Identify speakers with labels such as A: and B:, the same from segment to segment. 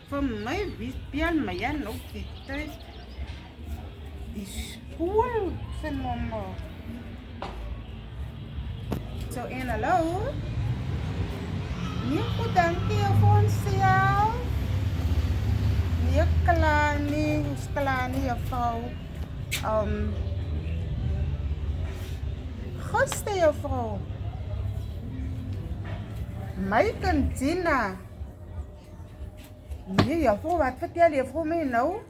A: Vir my bel my ja nou die tyd. Die skool se nommer. So en hallo. Nee, goed, dankie vir ons jou. Nee, klaar nie, juffrou. Gaste juffrou. My kantina. Nee, juffrou, wat vertel juffrou my nou?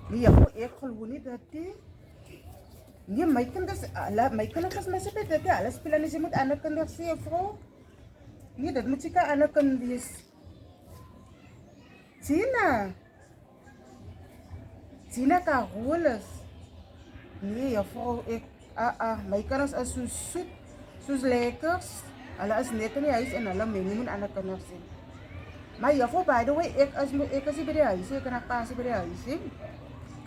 A: Nee, juffrou, ek glo nie dat die. Nee, my kinders is my se dit, hulle speel nie, jy moet ander kinders sê, juffrou. Nee, dit moet seker ander kind wees. Tina Carolus. Nee, juffrou, my kinders is so soet, soos lekkers. Hulle is net in die huis en hulle meng nie met ander kinders sê. Maar juffrou, by the way, ek is nie by die huis, ek kan pas by die huis.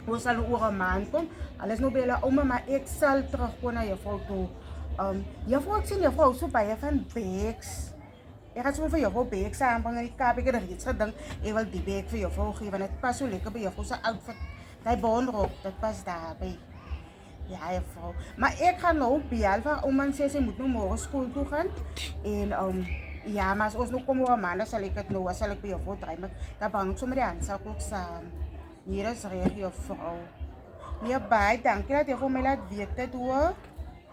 A: Ons sal oor 'n maand kom. Hulle is nou by hulle ouma, maar ek sal terugkom na juffrou toe. Juffrou, ek sien juffrou so baie van bags. Ek gaan so vir juffrou bags aanbring in die Kaap. Ek het iets gedink, ek wil die bag vir juffrou gee, want dit pas so lekker by juffrou se outfit. Die bonrok, dit pas daarby. Ja, juffrou. Maar ek gaan nou bel vir ouma en sê sy moet nou môre skool toe gaan. En ja, maar as ons nou kom oor 'n maand, sal ek dit nou, sal ek by juffrou draai met. Dan bang ek sommer die handsak ook saam. Hier is reg, juffrou. Nee, bye, dankie dat jy vir my laat weet dit hoor.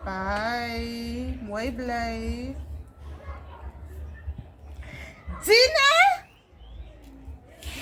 A: Bye, mooi bly. Tina!